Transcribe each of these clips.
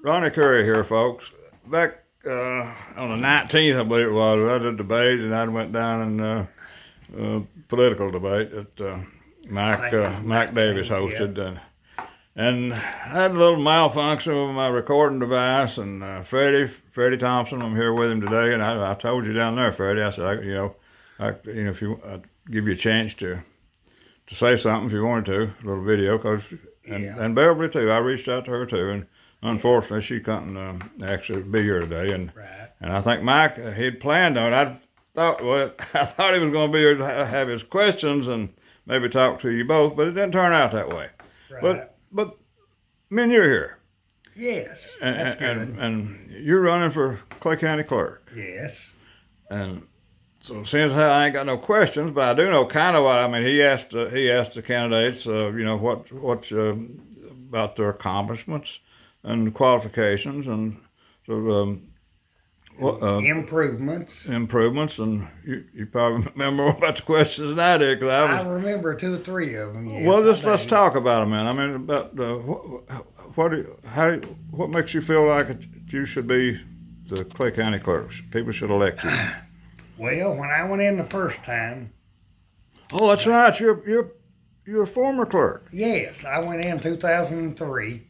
Ronnie Curry here, folks. Back on the 19th, I believe it was, I had a debate, and I went down in political debate that Mike Davis hosted, and I had a little malfunction with my recording device. And Freddy Thompson, I'm here with him today, and I told you down there, Freddie, I said, if you I'd give you a chance to say something if you wanted to, a little video, and Beverly too. I reached out to her too, and unfortunately she couldn't actually be here today. And I think Mike, he'd planned on it. I thought he was going to be here to have his questions and maybe talk to you both, but it didn't turn out that way. Right. But me and you're here. Yes, that's good. And you're running for Clay County Clerk. Yes. And so since I ain't got no questions, but I do know kind of what I mean. He asked the candidates, what's about their accomplishments and qualifications, and so improvements. Improvements, and you probably remember more about the questions than I did, because I remember 2 or 3 of them. Yes, well, let's talk about them, man. I mean, about what makes you feel like you should be the Clay County Clerk? People should elect you. Well, when I went in the first time. Oh, that's right. You're a former clerk. Yes, I went in 2003,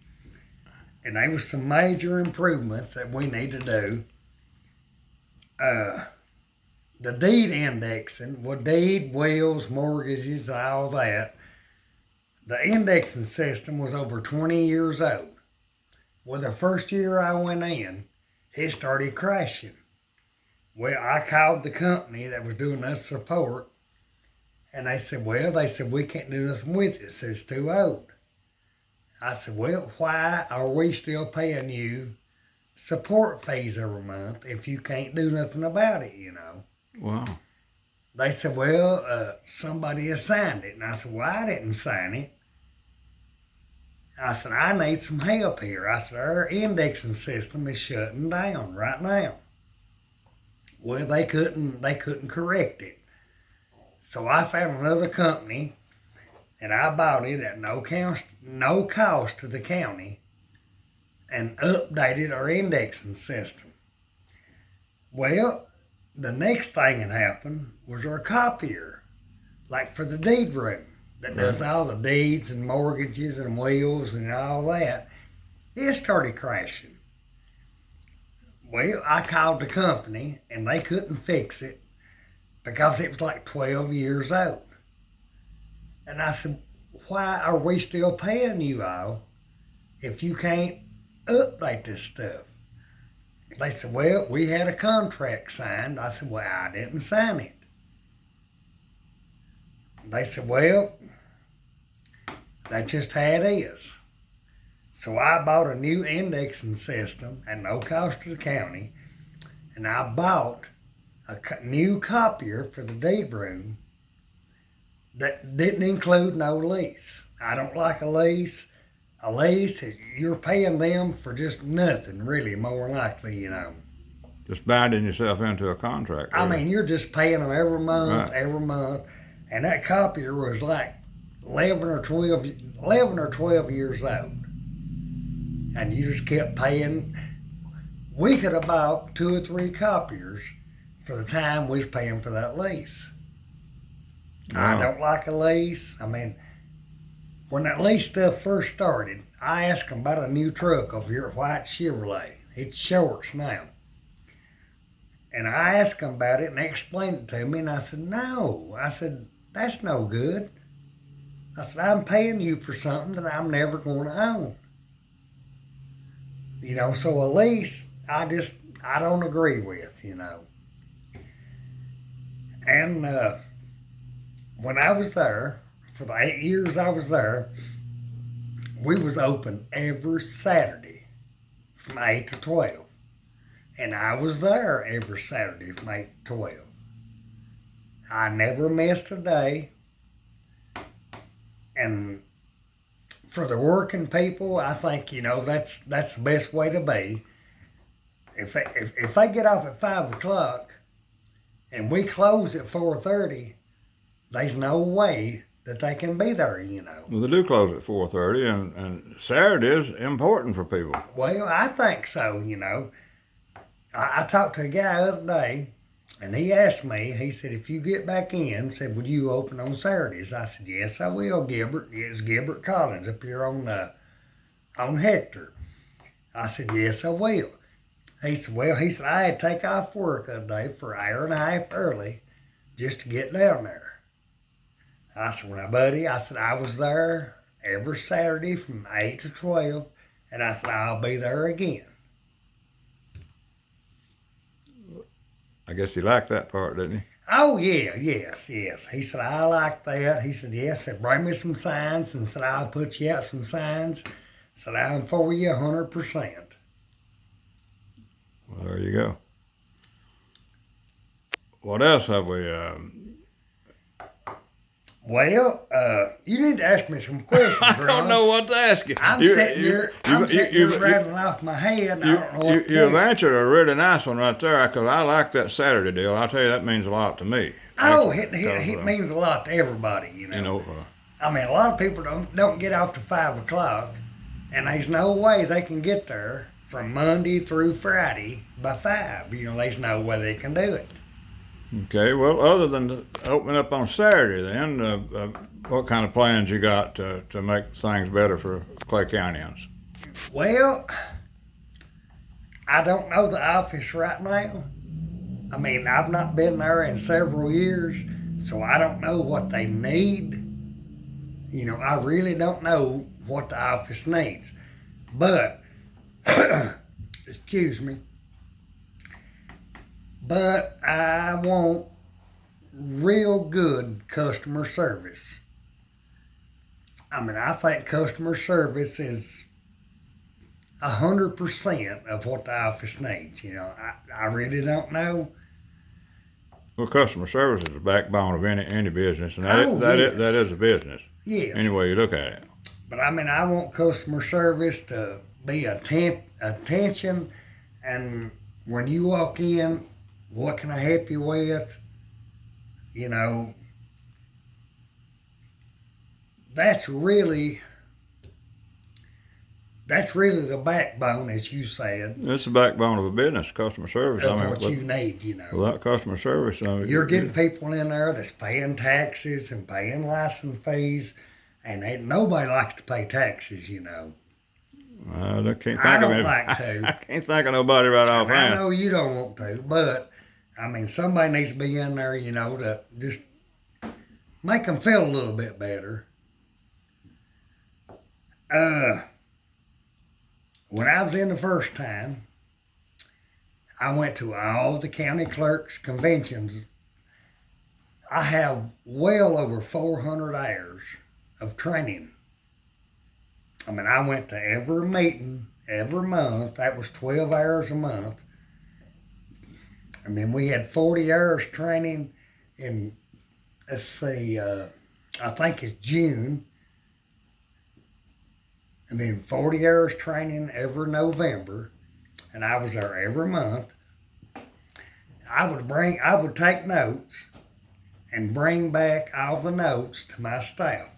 and there was some major improvements that we need to do. The deed indexing, with deed, wills, mortgages, all that. The indexing system was over 20 years old. Well, the first year I went in, it started crashing. Well, I called the company that was doing us support, and they said, we can't do nothing with it, so it's too old. I said, well, why are we still paying you support fees every month if you can't do nothing about it, Wow. They said, well, somebody has signed it. And I said, well, I didn't sign it. I said, I need some help here. I said, our indexing system is shutting down right now. Well, they couldn't correct it. So I found another company, and I bought it at no cost to the county, and updated our indexing system. Well, the next thing that happened was our copier, like for the deed room, that does all the deeds and mortgages and wills and all that. It started crashing. Well, I called the company, and they couldn't fix it because it was like 12 years old. And I said, why are we still paying you all if you can't update this stuff? They said, well, we had a contract signed. I said, well, I didn't sign it. They said, well, that's just how it is. So I bought a new indexing system at no cost to the county, and I bought a new copier for the deed room that didn't include no lease. I don't like a lease. A lease, you're paying them for just nothing, really, more likely, Just binding yourself into a contract. Really. I mean, you're just paying them every month, and that copier was like 11 or 12 years old. And you just kept paying. We could have bought 2 or 3 copiers for the time we was paying for that lease. Wow. I don't like a lease. I mean, when that lease stuff first started, I asked them about a new truck over here at White Chevrolet. It's shorts now. And I asked them about it, and they explained it to me, and I said, no. I said, that's no good. I said, I'm paying you for something that I'm never going to own. So a lease, I don't agree with, And when I was there, for the 8 years I was there, we was open every Saturday from 8 to 12. And I was there every Saturday from 8 to 12. I never missed a day. And for the working people, I think, that's the best way to be. If they get off at 5 o'clock and we close at 4:30, there's no way that they can be there, Well, they do close at 4:30, and Saturday is important for people. Well, I think so, I talked to a guy the other day, and he asked me, he said, if you get back in, said, would you open on Saturdays? I said, yes, I will, Gilbert. It's Gilbert Collins up here on Hector. I said, yes, I will. He said, I had to take off work the other day for an hour and a half early just to get down there. I said, well, now, buddy, I said, I was there every Saturday from 8 to 12, and I said, I'll be there again. I guess he liked that part, didn't he? Oh, yeah, yes. He said, I like that. He said, yes, said, bring me some signs, and said, I'll put you out some signs. Said, I'm for you 100%. Well, there you go. What else have we? Well, you need to ask me some questions, I don't know what to ask you. I'm sitting here rattling off my head, and I don't know what to do. You've answered a really nice one right there, because I like that Saturday deal. I'll tell you, that means a lot to me. Oh, it means a lot to everybody, I mean, a lot of people don't get off to 5 o'clock, and there's no way they can get there from Monday through Friday by 5. There's no way they can do it. Okay, well, other than opening up on Saturday, then, what kind of plans you got to make things better for Clay Countyans? Well, I don't know the office right now. I mean, I've not been there in several years, so I don't know what they need. I really don't know what the office needs. But, excuse me, but I want real good customer service. I mean, I think customer service is 100% of what the office needs. I really don't know. Well, customer service is the backbone of any business, and that is a business. Yes. Any way you look at it. But I mean, I want customer service to be attention, and when you walk in, what can I help you with? That's really the backbone, as you said. It's the backbone of a business, customer service. Of what you need, Without customer service, you're getting people in there that's paying taxes and paying license fees, and nobody likes to pay taxes, I don't like to. I can't think of nobody right offhand. I know you don't want to, but I mean, somebody needs to be in there, to just make them feel a little bit better. When I was in the first time, I went to all the county clerks' conventions. I have well over 400 hours of training. I mean, I went to every meeting every month. That was 12 hours a month. And then we had 40 hours training in, let's see, I think it's June. And then 40 hours training every November. And I was there every month. I would take notes and bring back all the notes to my staff.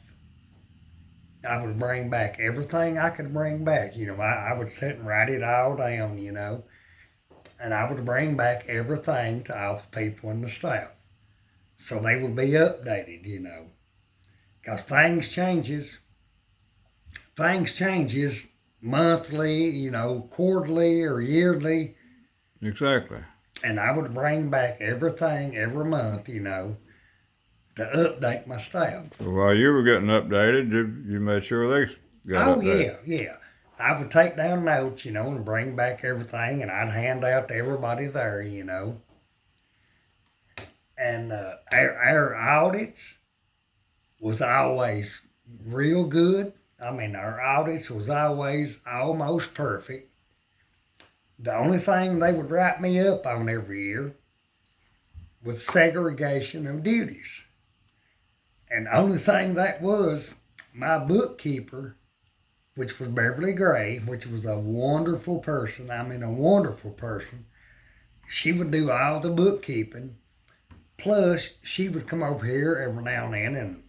I would bring back everything I could bring back. I would sit and write it all down, and I would bring back everything to all the people in the staff. So they would be updated, because things changes monthly, quarterly or yearly. Exactly. And I would bring back everything every month, to update my staff. So while you were getting updated, you made sure they got updated. Yeah. I would take down notes, and bring back everything, and I'd hand out to everybody there, And our audits was always real good. I mean, our audits was always almost perfect. The only thing they would write me up on every year was segregation of duties. And the only thing that was, my bookkeeper, which was Beverly Gray, which was a wonderful person, she would do all the bookkeeping. Plus, she would come over here every now and then and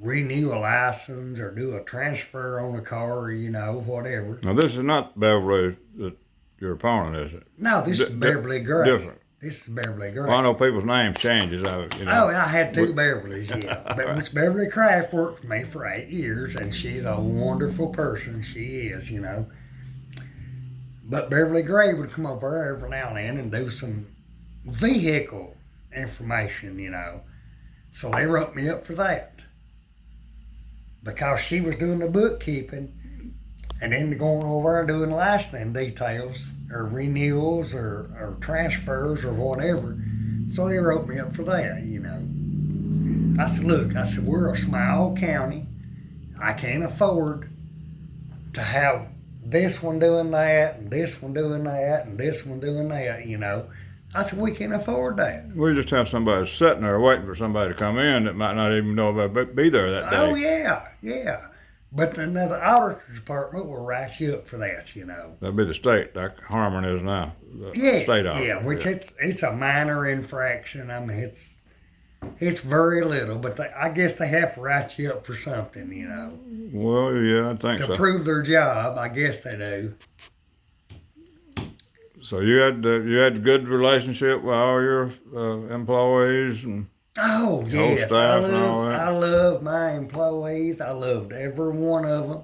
renew a license or do a transfer on a car, or, whatever. Now, this is not Beverly that your opponent, is it? No, this is Beverly Gray. Different. This is Beverly Gray. Well, I know people's names changes. Oh, I had two Beverlys, yeah. But Miss Beverly Craft worked for me for 8 years, and she's a wonderful person. She is, But Beverly Gray would come over every now and then and do some vehicle information, So they wrote me up for that. Because she was doing the bookkeeping and then going over and doing licensing details or renewals or transfers or whatever. So they wrote me up for that, I said, look, we're a small county. I can't afford to have this one doing that and this one doing that and this one doing that, I said, we can't afford that. We just have somebody sitting there waiting for somebody to come in that might not even know about be there that day. Oh, yeah. But then the auditor's department will write you up for that, That'd be the state, like Harmon is now. Yeah, State auditor. yeah, which it's a minor infraction. I mean, it's very little, but I guess they have to write you up for something, Well, yeah, I think to so. prove their job. I guess they do. So you had a good relationship with all your employees and Oh, your whole yes. staff and all that? I love my employees. I loved every one of them.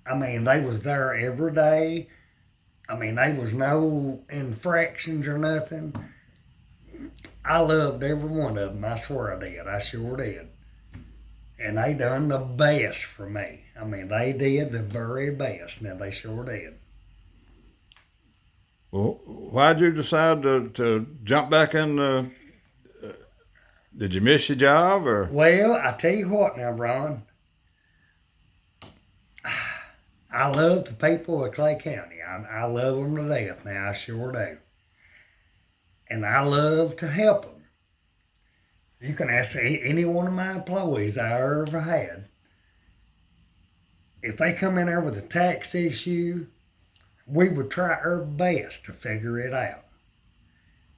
I mean, they was there every day. I mean, there was no infractions or nothing. I loved every one of them. I swear I did. I sure did. And they done the best for me. I mean, they did the very best. Now, they sure did. Well, why'd you decide to jump back in? Did you miss your job or? Well, I tell you what now, Ron. I love the people of Clay County. I love them to death now. I sure do. And I love to help them. You can ask any one of my employees I ever had. If they come in there with a tax issue, we would try our best to figure it out.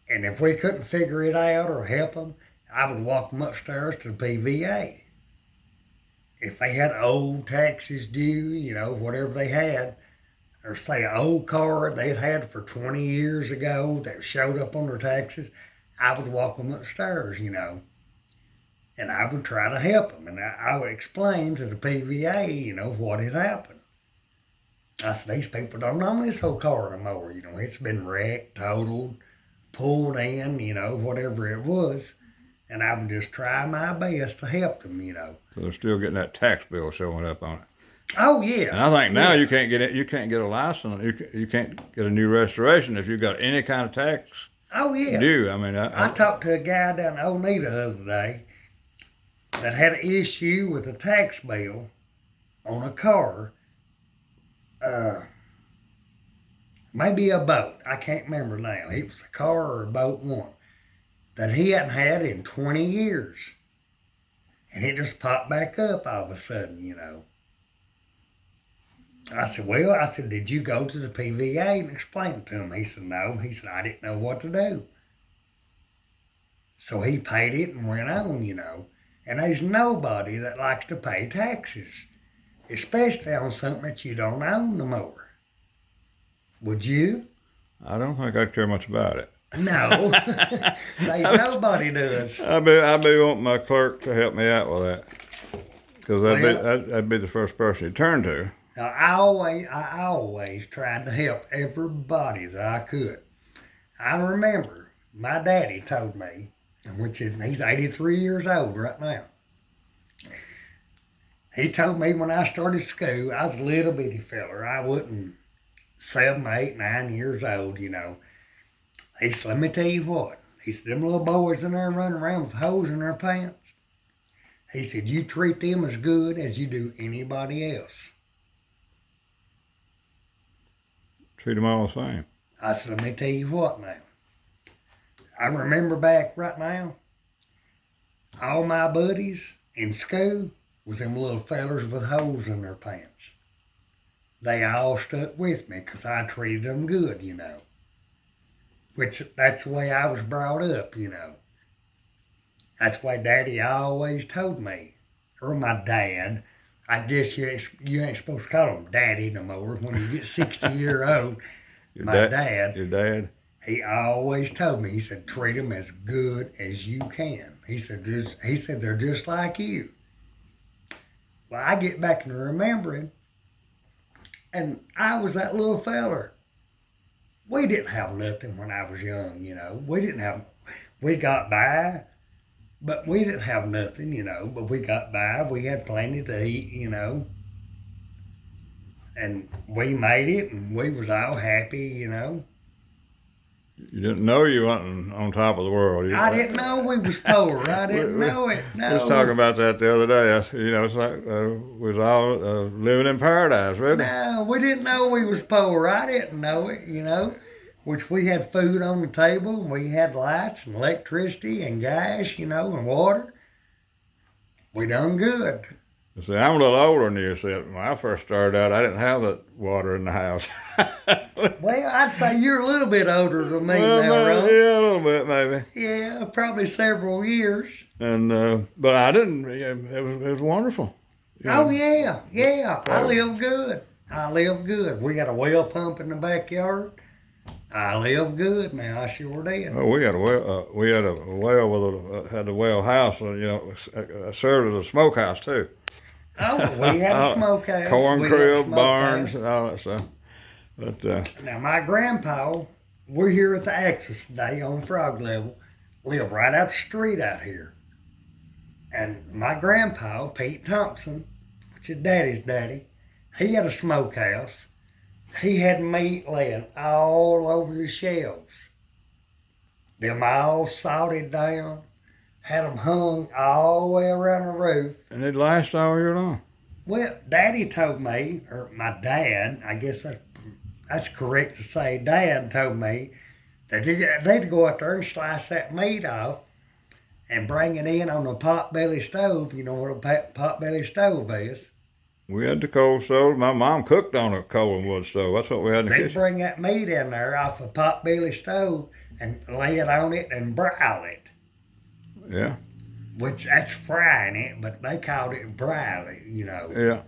And if we couldn't figure it out or help them, I would walk them upstairs to the PVA. If they had old taxes due, whatever they had, or say an old car they'd had for 20 years ago that showed up on their taxes, I would walk them upstairs, and I would try to help them. And I would explain to the PVA, what had happened. I said, these people don't own this whole car no more. It's been wrecked, totaled, pulled in, whatever it was. And I would just try my best to help them, So they're still getting that tax bill showing up on it. Oh, yeah. And I think now you can't get it. You can't get a license. You can't get a new restoration if you've got any kind of tax Oh, yeah. due. I mean, I talked to a guy down in Oneida the other day that had an issue with a tax bill on a car. Maybe a boat. I can't remember now. It was a car or a boat one that he hadn't had in 20 years. And it just popped back up all of a sudden, I said, did you go to the PVA and explain it to him? He said, no. He said, I didn't know what to do. So he paid it and went on, And there's nobody that likes to pay taxes, especially on something that you don't own no more. Would you? I don't think I'd care much about it. No, there's nobody does. I'd be wanting my clerk to help me out with that, because that'd be the first person you turn to. Now, I always tried to help everybody that I could. I remember my daddy told me, he's 83 years old right now. He told me when I started school, I was a little bitty feller. I wasn't 7, 8, 9 years old, He said, let me tell you what. He said, them little boys in there running around with holes in their pants. He said, you treat them as good as you do anybody else. Treat them all the same. I said, let me tell you what now. I remember back right now, all my buddies in school was them little fellers with holes in their pants. They all stuck with me because I treated them good, Which, that's the way I was brought up, That's why Daddy always told me, or my dad. I guess you ain't supposed to call him daddy no more. When you get 60-year-old, my dad, Your dad? he always told me, he said, treat them as good as you can. He said, they're just like you. Well, I get back to remembering, and I was that little feller. We didn't have nothing when I was young, you know. We got by, but we didn't have nothing, you know. But we got by. We had plenty to eat, you know. And we made it, and we was all happy, you know. You didn't know you wasn't on top of the world. I didn't know we was poor. I didn't know it. No. We was talking about that the other day. You know, it's like we was all living in paradise, really. No, we didn't know we was poor. I didn't know it, you know. Which we had food on the table, and we had lights and electricity and gas, you know, and water. We done good. See, I'm a little older than you. See, when I first started out, I didn't have that water in the house. Well, I'd say you're a little bit older than me Well, now, maybe, Ron. yeah, a little bit, maybe. Yeah, probably several years. And but I didn't. Yeah, it was wonderful. You know. Oh, yeah. I live good. We got a well pump in the backyard. I live good now. I sure did. Oh, we had a well. We had a well with had a well house. You know, served as a smokehouse too. Oh, we had a smokehouse. Corn We had a crib, smokehouse. barns, and all that stuff. But Now, my grandpa, we're here at the Axis today on Frog Level, live right out the street out here. And my grandpa, Pete Thompson, which is Daddy's daddy, he had a smokehouse. He had meat laying all over the shelves. Them all salted down, had them hung all the way around the roof. and it lasts all year long. Well, Daddy told me, or my dad, I guess that's correct to say, Dad told me that they'd go out there and slice that meat off and bring it in on a potbelly stove. You know what a potbelly stove is? We had the coal stove. My mom cooked on a coal and wood stove. That's what we had in the They'd kitchen. bring that meat in there off a potbelly stove and lay it on it and broil it. Yeah, Which that's frying it, but they called it broil it, you know. yeah.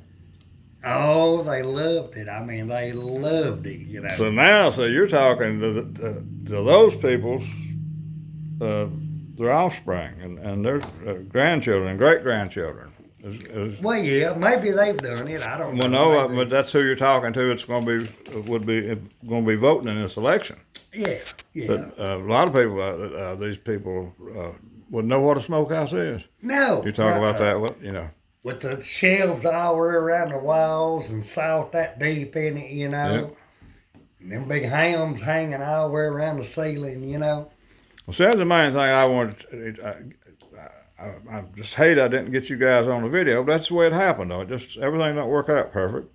Oh, they loved it. I mean, they loved it, you know. So now, you're talking to those people's their offspring and their grandchildren and great grandchildren. Well, yeah, maybe they've done it. I don't know. Well, no, Maybe. but that's who you're talking to. It's going to be voting in this election. Yeah. But a lot of people, these people, wouldn't know what a smokehouse is. No. You talk about that, what you know. With the shelves all around the walls and salt that deep in it, you know. Yep. And them big hams hanging all the way around the ceiling, you know. Well, see, that's the main thing I wanted. I just hate I didn't get you guys on the video, but that's the way it happened, though. Everything don't work out perfect.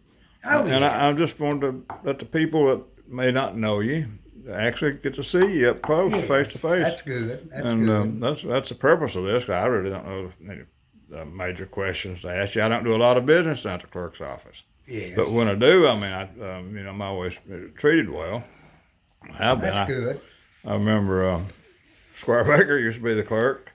Oh, And yeah. I just wanted to let the people that may not know you actually get to see you up close, Yes, face to face. That's good. That's And good. that's the purpose of this. I really don't know any major questions to ask you. I don't do a lot of business down at the clerk's office, Yes. but when I do, I mean, I'm always treated well. I have been. That's good. I remember Squire Baker used to be the clerk,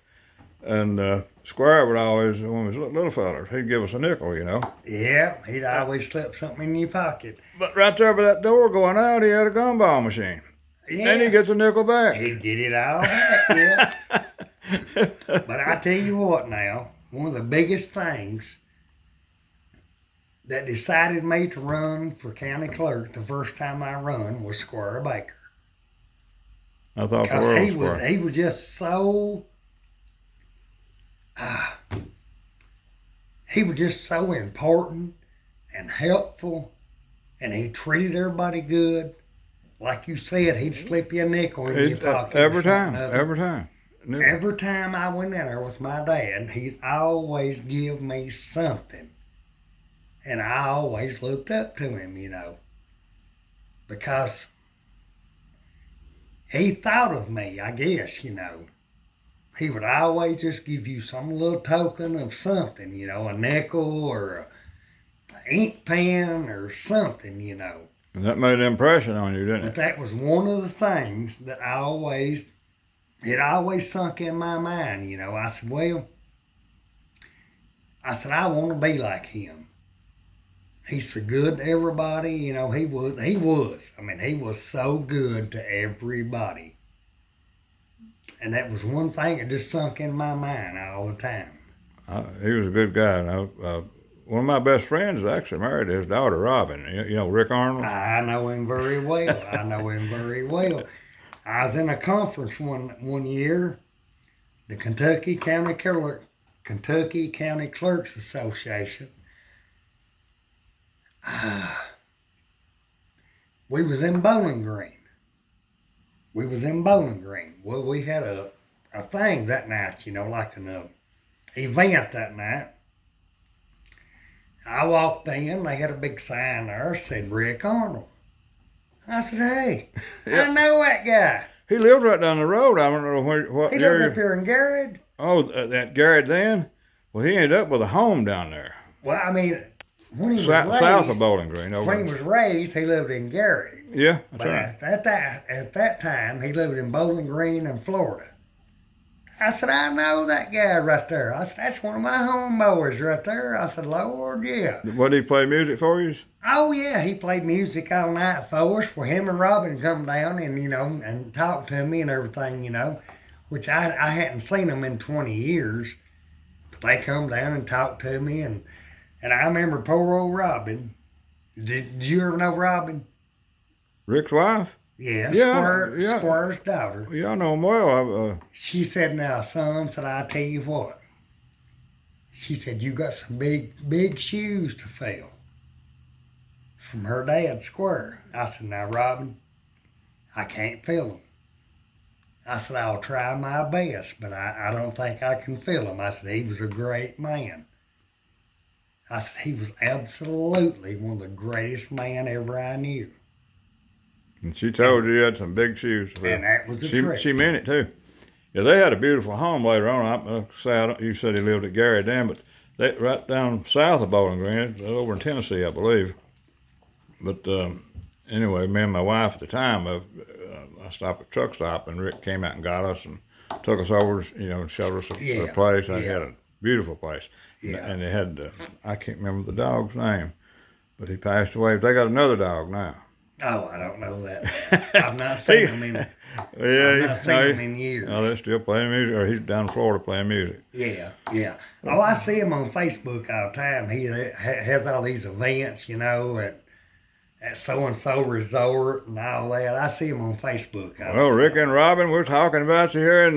and Squire would always, when we was little fellers, he'd give us a nickel, you know. Yeah, he'd always slip something in your pocket. But right there by that door going out, he had a gumball machine. Yeah. Then he gets a nickel back. He'd get it all back, yeah. But I tell you what now, one of the biggest things that decided me to run for county clerk the first time I run was Squire Baker. I thought the Because world he was was, Squire. he was just so, he was just so important and helpful, and he treated everybody good. Like you said, he'd slip you a nickel in your pocket. Every or something time, other. every time. Nickel. Every time I went in there with my dad, he'd always give me something. And I always looked up to him, you know, because he thought of me, I guess, you know. He would always just give you some little token of something, you know, a nickel or an ink pen or something, you know. And that made an impression on you, didn't But it? that was one of the things that it always sunk in my mind, you know. I said, well, I said, I want to be like him. He's so good to everybody. You know, he was. I mean, he was so good to everybody. And that was one thing that just sunk in my mind all the time. He was a good guy. One of my best friends is actually married to his daughter, Robin. You know Rick Arnold? I know him very well. I know him very well. I was in a conference one year, the Kentucky County Clerks Association. We was in Bowling Green. Well, we had a thing that night, you know, like an event that night. I walked in, they had a big sign there that said Rick Arnold. I said, hey, I know that guy. He lived right down the road. I don't know what He area. lived up here in Garrett. Oh, that Garrett then? Well, he ended up with a home down there. Well, I mean, when he was South of raised, Bowling Green. when he was raised, he lived in Garrett. Yeah, that's But right. at that time, he lived in Bowling Green in Florida. I said, I know that guy right there. I said, that's one of my homeboys right there. I said, Lord, yeah. What did he play music for you? Oh, yeah, he played music all night for us, for him and Robin to come down and, you know, and talk to me and everything, you know, which I hadn't seen them in 20 years. But they come down and talked to me, and I remember poor old Robin. Did you ever know Robin? Rick's wife? Yeah, Yeah. Squire's daughter. Yeah, I know him well. She said, now, son, said, I tell you what. She said, you got some big shoes to fill. From her dad, Squire. I said, now, Robin, I can't fill them. I said, I'll try my best, but I don't think I can fill them. I said, he was a great man. I said, he was absolutely one of the greatest men ever I knew. And she told you had some big shoes to fill. And that was the trick. She meant it too. Yeah, they had a beautiful home later on. You said he lived at Gary then, but they right down south of Bowling Green, over in Tennessee, I believe. But anyway, me and my wife at the time, I stopped at a truck stop, and Rick came out and got us and took us over, you know, and showed us a place. They had a beautiful place. Yeah. And they had, I can't remember the dog's name, but he passed away. But they got another dog now. Oh, I don't know that. I've not seen him in. I've not seen him in years. No, they're still playing music, or he's down in Florida playing music. Yeah. Oh, I see him on Facebook all the time. He has all these events, you know, at so-and-so resort and all that. I see him on Facebook. Well, Rick and Robin, we're talking about you here.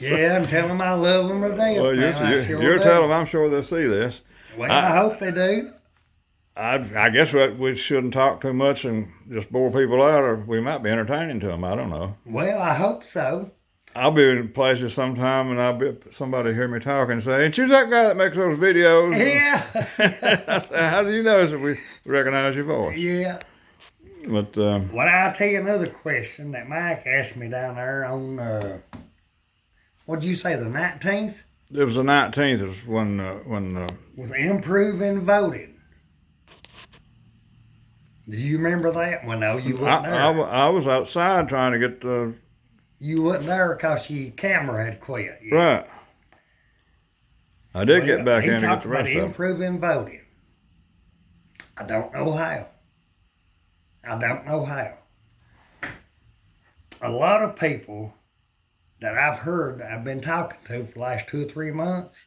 Yeah, I'm telling them I love them to death. Well, you're telling them, I'm sure they'll see this. Well, I hope they do. I guess we shouldn't talk too much and just bore people out, or we might be entertaining to them. I don't know. Well, I hope so. I'll be in places sometime, and somebody hear me talking and say, "Ain't you that guy that makes those videos?" Yeah. I say, how do you know that we recognize your voice? Yeah. But well, I'll tell you another question that Mike asked me down there on, what'd you say, the 19th? it was the 19th. It was when Was improving voting. Do you remember that? Well, no, you wasn't there. I was outside trying to get the... You wasn't there because your camera had quit. Yeah. Right. I did get back in to get the rest He of it. talked about improving voting. I don't know how. A lot of people that I've heard, I've been talking to for the last 2 or 3 months,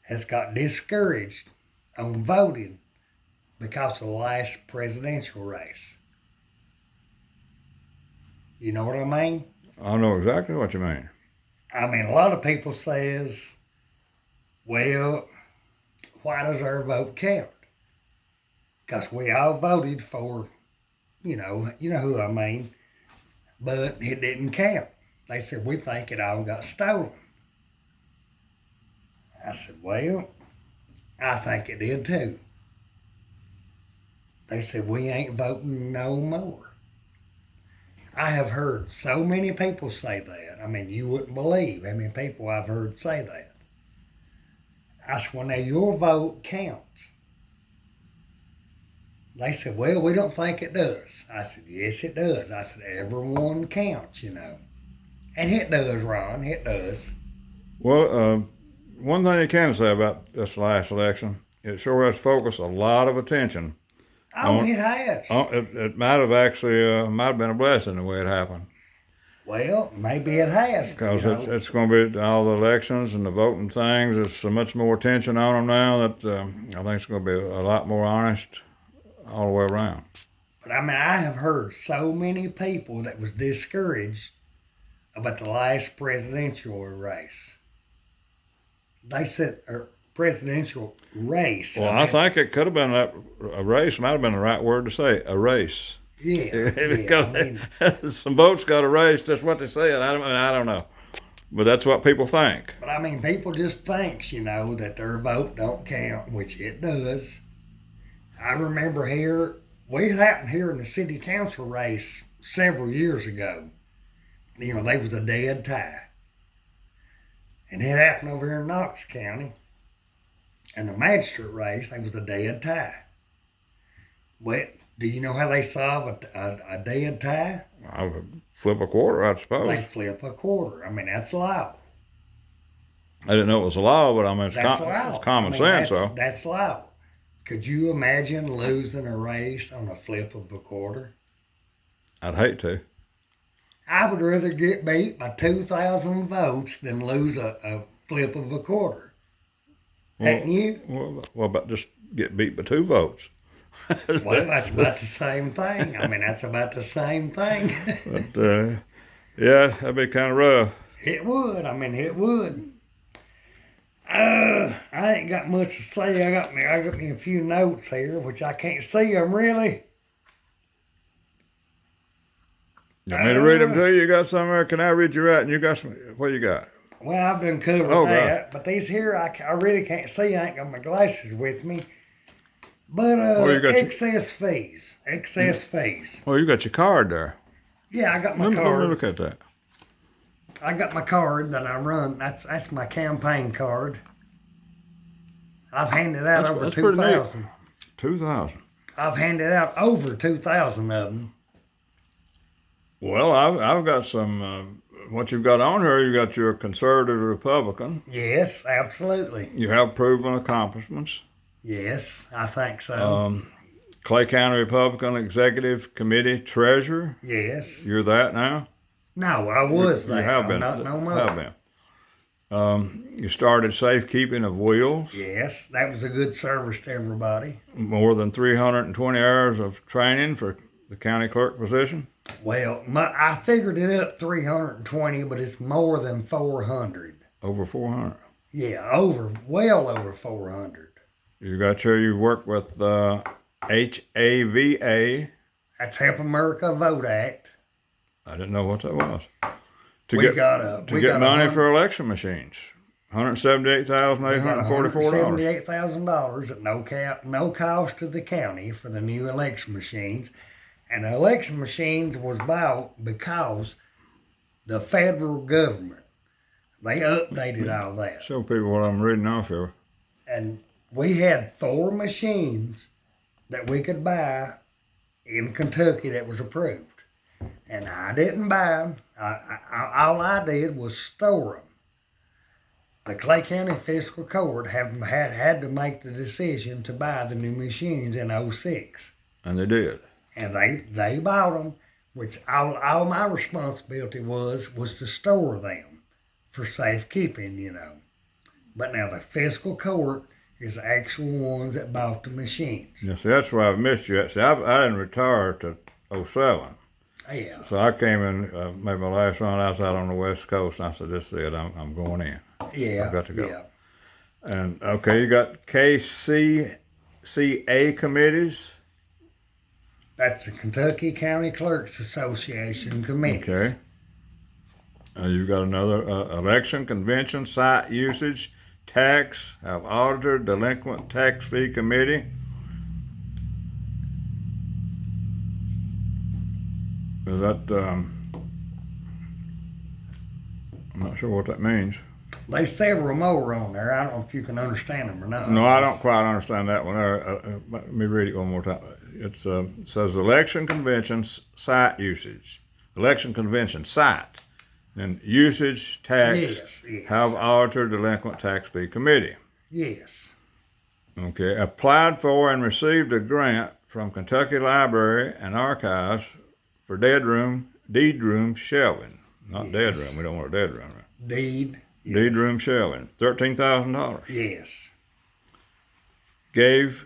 has got discouraged on voting because of the last presidential race. You know what I mean? I know exactly what you mean. I mean, a lot of people says, well, why does our vote count? Because we all voted for, you know who I mean, but it didn't count. They said, we think it all got stolen. I said, well, I think it did too. They said, we ain't voting no more. I have heard so many people say that. I mean, you wouldn't believe how many people I've heard say that. I said, well, now your vote counts. They said, well, we don't think it does. I said, yes, it does. I said, everyone counts, you know. And it does, Ron, it does. Well, one thing you can say about this last election, it sure has focused a lot of attention. Oh, it has. It might have actually might have been a blessing the way it happened. Well, maybe it has. Because it's going to be all the elections and the voting things. There's so much more attention on them now that I think it's going to be a lot more honest all the way around. But I mean, I have heard so many people that was discouraged about the last presidential race. They said, presidential race. Well, I think it could have been a race. Might have been the right word to say, a race. Yeah, Because some votes got erased. That's what they said. I don't know, but that's what people think. But I mean, people just thinks, that their vote don't count, which it does. I remember we happened here in the city council race several years ago. They was a dead tie, and it happened over here in Knox County. And the magistrate race, they was a dead tie. Well, do you know how they solve a dead tie? I would flip a quarter, I suppose. They flip a quarter. I mean, that's law. I didn't know it was a law, but I mean, it's common sense, though. That's law. Could you imagine losing a race on a flip of a quarter? I'd hate to. I would rather get beat by 2,000 votes than lose a flip of a quarter. Hadn't you? Well, about just get beat by 2 votes. Well, that's about the same thing. I mean, that's about the same thing. But, yeah, that'd be kind of rough. It would. I mean, it would. I ain't got much to say. I got me a few notes here, which I can't see them really. You want me to read them to you? You got some there? Can I read you right? And you got some? What you got? Well, I've done covered that, but these here I really can't see. I ain't got my glasses with me. But excess fees. Oh, you got your card there. Yeah, I got my card. Let me look at that. I got my card that I run. That's my campaign card. I've handed out over 2,000. 2,000. I've handed out over 2,000 of them. Well, I've got some. What you've got on here, you got your conservative Republican. Yes, absolutely. You have proven accomplishments. Yes, I think so. Clay County Republican Executive Committee Treasurer. Yes. You're that now? No, I was that. You have been. Not no more. Have been. You started safekeeping of wheels. Yes, that was a good service to everybody. More than 320 hours of training for the county clerk position. Well, I figured it up 320, but it's more than 400. Over 400. Yeah, well over 400. You got here. You work with HAVA. That's Help America Vote Act. I didn't know what that was. To get money for election machines. $178,844. $178,000 at no cost to the county for the new election machines. And the election machines was bought because the federal government, they updated all that. Show people what I'm reading off here. And we had 4 machines that we could buy in Kentucky that was approved. And I didn't buy them. All I did was store them. The Clay County Fiscal Court had to make the decision to buy the new machines in 2006. And they did. And they bought them, which all my responsibility was to store them for safekeeping, But now the fiscal court is the actual ones that bought the machines. Yeah, see, that's why I've missed you. See, I didn't retire to 07. Yeah. So I came in, made my last run outside on the West Coast, and I said, this is it, I'm going in. Yeah. I've got to go. Yeah. And, okay, you got KCCA committees. That's the Kentucky County Clerks Association committees. Okay. You've got another election, convention, site usage, tax, have auditor, delinquent tax fee committee. Is that, I'm not sure what that means. There's several more on there. I don't know if you can understand them or not. No, I don't quite understand that one. Let me read it one more time. It says election convention site usage. Election convention site and usage tax Yes. have auditor delinquent tax fee committee. Yes. Okay, applied for and received a grant from Kentucky Library and Archives for deed room shelving. Not dead room. We don't want a dead room. Deed. Yes. Deed room shelving. $13,000. Yes. Gave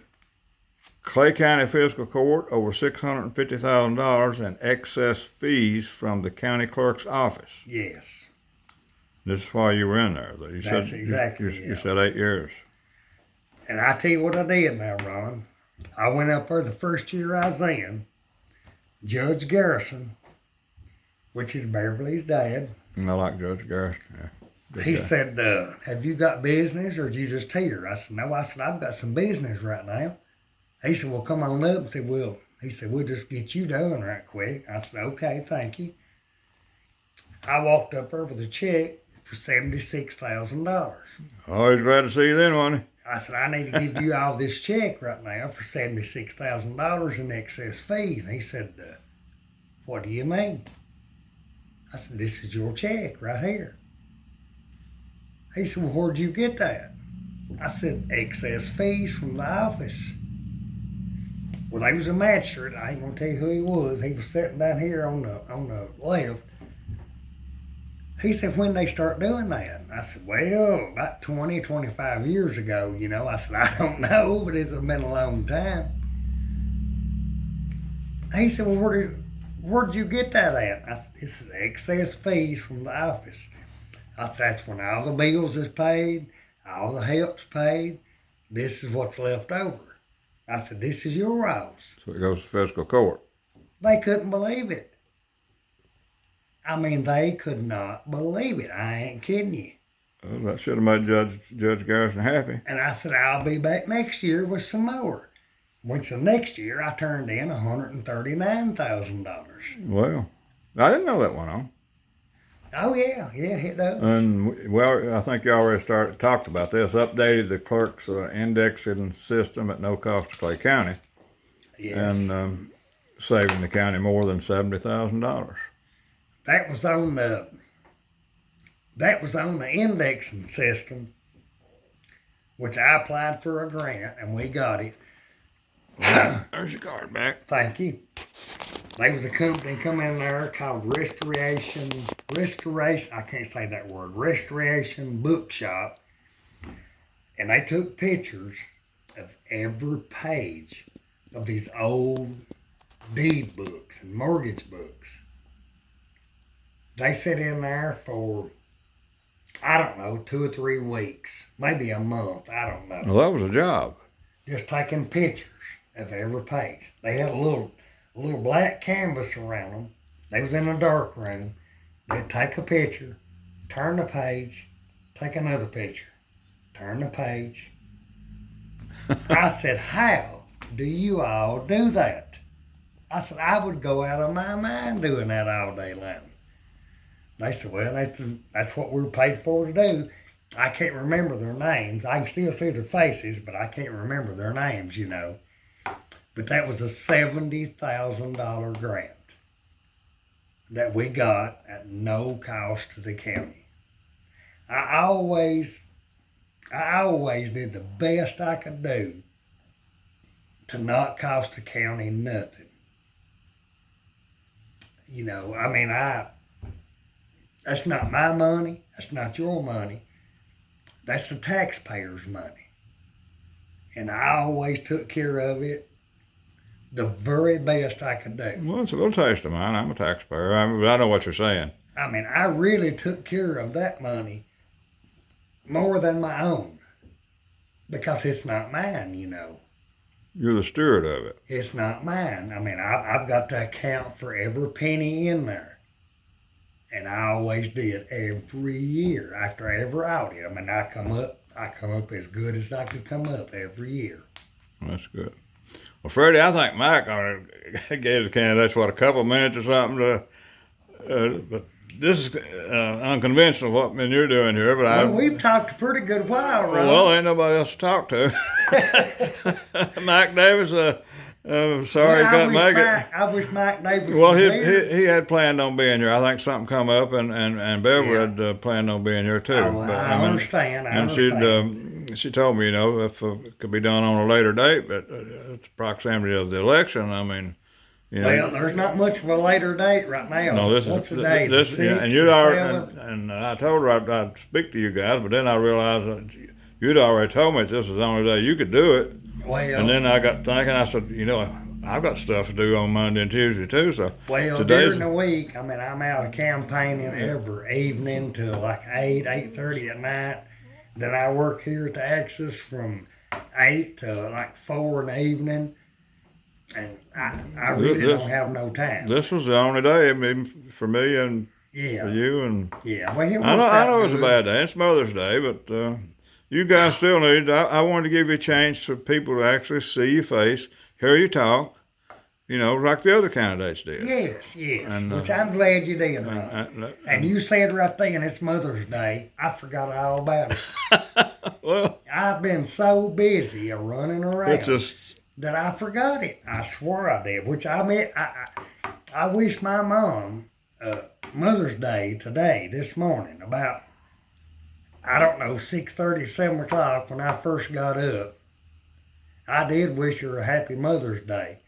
Clay County Fiscal Court over $650,000 in excess fees from the county clerk's office. Yes. This is why you were in there. That's exactly You said 8 years. And I tell you what I did now, Ron. I went up there the first year I was in. Judge Garrison, which is Beverly's dad. And I like Judge Garrison. Yeah. He said, have you got business or did you just here? I said, no. I said, I've got some business right now. He said, well, come on up. He said, we'll just get you done right quick. I said, okay, thank you. I walked up there with a check for $76,000. Always glad to see you then, wasn't he? I said, I need to give you all this check right now for $76,000 in excess fees. And he said, what do you mean? I said, this is your check right here. He said, well, where'd you get that? I said, excess fees from the office. Well, there was a magistrate. I ain't gonna tell you who he was. He was sitting down here on the left. He said, when they start doing that? I said, well, about 20, 25 years ago, you know. I said, I don't know, but it's been a long time. He said, well, where'd you get that at? I said, this is excess fees from the office. I said, that's when all the bills is paid, all the help's paid. This is what's left over. I said, this is your rolls. So it goes to fiscal court. They couldn't believe it. I mean, they could not believe it. I ain't kidding you. Well, that should have made Judge Garrison happy. And I said, I'll be back next year with some more. Which the next year I turned in $139,000. Well, I didn't know that went on. Oh yeah, it does. And well, I think you already talked about this. Updated the clerk's indexing system at no cost to Clay County, Yes. and saving the county more than $70,000. That was on the indexing system, which I applied for a grant and we got it. There's your card back. Thank you. There was a company come in there called Restoration, I can't say that word, Restoration Bookshop. And they took pictures of every page of these old deed books and mortgage books. They sat in there for, I don't know, 2 or 3 weeks, maybe a month, I don't know. Well, that was a job. Just taking pictures of every page. They had a little black canvas around them. They was in a dark room. They'd take a picture, turn the page, take another picture, turn the page. I said, how do you all do that? I said, I would go out of my mind doing that all day long. They said, well, that's what we're paid for to do. I can't remember their names. I can still see their faces, but I can't remember their names, you know. But that was a $70,000 grant that we got at no cost to the county. I always did the best I could do to not cost the county nothing. You know, I mean, that's not my money. That's not your money. That's the taxpayers' money. And I always took care of it the very best I could do. Well, it's a little taste of mine. I'm a taxpayer. I know what you're saying. I mean, I really took care of that money more than my own because it's not mine, you know. You're the steward of it. It's not mine. I mean, I've got to account for every penny in there. And I always did every year after every audit. I mean, I come up as good as I could come up every year. That's good. Well, Freddie, I think Mike gave the candidates, a couple of minutes or something. But this is unconventional what you're doing here. But we've talked a pretty good while, right? Well, ain't nobody else to talk to. Mike Davis, Sorry he couldn't make it. I wish Mike Davis Well, was there. he had planned on being here. I think something come up, and Beverly had planned on being here too. Oh, well, I understand. I And understand. she told me, if it could be done on a later date, but it's the proximity of the election. I mean, Well, there's not much of a later date right now. No, What's the date? The 6th, and the 7th? and I told her I'd speak to you guys, but then I realized that you'd already told me this was the only day you could do it. Well, And then I got thinking, I said, I've got stuff to do on Monday and Tuesday too. So during the week, I mean, I'm out campaigning every evening till like 8:30 at night. Then I work here at the Axis from 8 to like 4 in the evening. And I really don't have no time. This was the only day, I mean, for me and for you. And well, I know it's a bad day. It's Mother's Day, but you guys still need, I wanted to give you a chance for people to actually see your face, hear you talk, like the other candidates did. Yes, and, which I'm glad you did. And you said right then, it's Mother's Day. I forgot all about it. Well, I've been so busy running around it's just, that I forgot it. I swore I did, which I mean, I wish my mom Mother's Day today, this morning, about, I don't know, 6:30, 7 o'clock when I first got up. I did wish her a happy Mother's Day.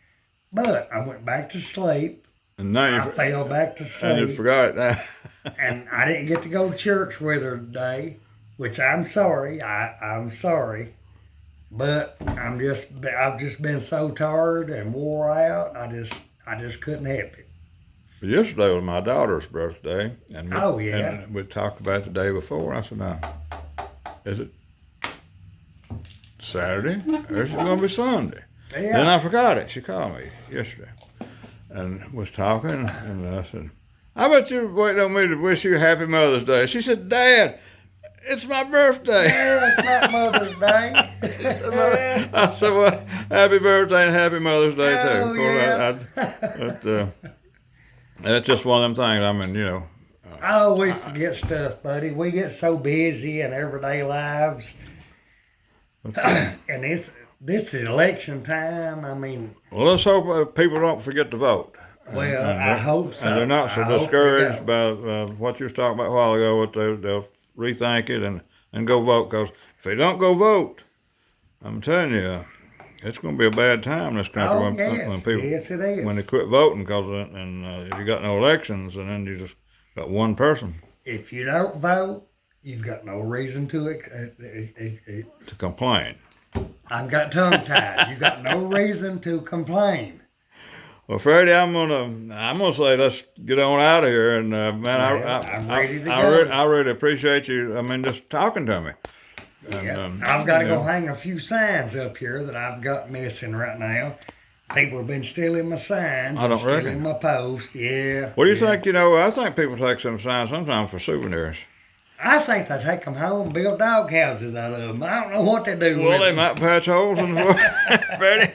But I went back to sleep. And now I fell back to sleep. And you forgot it. And I didn't get to go to church with her today, which I'm sorry. I'm sorry. But I've just been so tired and wore out. I just couldn't help it. Yesterday was my daughter's birthday, and we talked about it the day before. I said, "Now, is it Saturday or is it going to be Sunday?" Yeah. Then I forgot it. She called me yesterday and was talking, and I said, "I bet you're waiting on me to wish you a happy Mother's Day." She said, "Dad, it's my birthday." Yeah, it's not Mother's Day. I said, "Well, happy birthday and happy Mother's Day too." Of course, that's just one of them things. I mean, Oh, we forget stuff, buddy. We get so busy in everyday lives, and this is election time. I mean, well, let's hope people don't forget to vote. Well, I hope so. And they're not so discouraged by what you were talking about a while ago. They'll rethink it and go vote. Because if they don't go vote, I'm telling you, it's going to be a bad time in this country when people yes, it is. when they quit voting. Because you got no elections, and then you just got one person. If you don't vote, you've got no reason to Complain. I've got tongue tied. You got no reason to complain. Well, Freddie, I'm gonna say let's get on out of here, and man, I'm ready to go. I really appreciate you. I mean, just talking to me. Yeah, And, I've got to go hang a few signs up here that I've got missing right now. People have been stealing my signs. I don't reckon. Stealing my posts. Yeah. What do you think? I think people take some signs sometimes for souvenirs. I think they take them home and build dog houses out of them. I don't know what they do with Well, they them. might patch holes in the Freddie.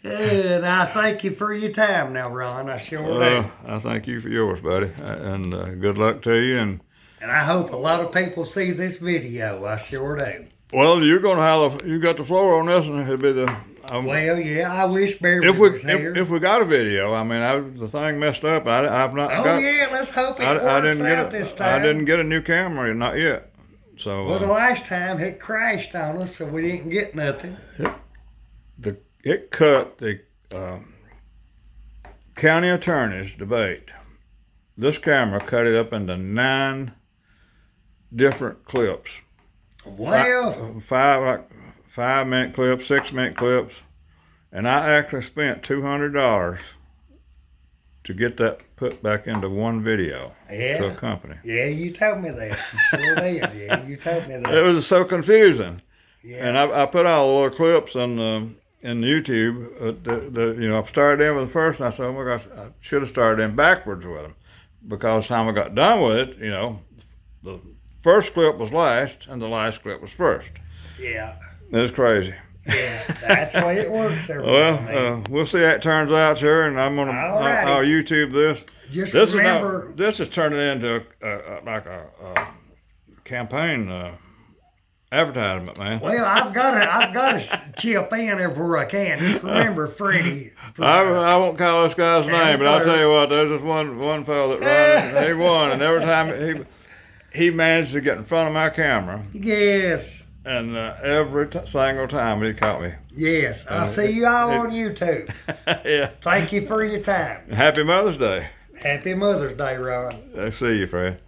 And I thank you for your time now, Ron. I sure do. I thank you for yours, buddy, and good luck to you. And I hope a lot of people see this video. I sure do. Well, you're gonna have you got the floor on this, and it'll be the. Well, yeah, I wish Beverly was here. If we got a video, I mean, the thing messed up. I've not. Yeah, let's hope it works out this time. I didn't get a new camera, not yet. So. Well, the last time it crashed on us, so we didn't get nothing. It cut the county attorney's debate. This camera cut it up into 9 different clips. Well, 5-minute clips, 6-minute clips, and I actually spent $200 to get that put back into one video to a company. Yeah, you told me that. You sure did. Yeah, you told me that. It was so confusing. Yeah. And I put all the little clips in YouTube. I started in with the first, and I said, "Oh my gosh, I should have started in backwards with them," because the time I got done with it, the first clip was last, and the last clip was first. Yeah. It was crazy. Yeah, that's the way it works. Well, we'll see how it turns out, sir, and I'll YouTube this. Just remember, this is turning into like a campaign advertisement, man. Well, I've got to chip in everywhere I can. Just remember Freddy. I won't call this guy's name, but I'll tell you what, there's this one fellow that runs, he won, and every time he managed to get in front of my camera, Yes. and every single time he caught me. Yes. I see you all on YouTube. Yeah. Thank you for your time. Happy Mother's Day. Happy Mother's Day, Rod. I see you, Fred.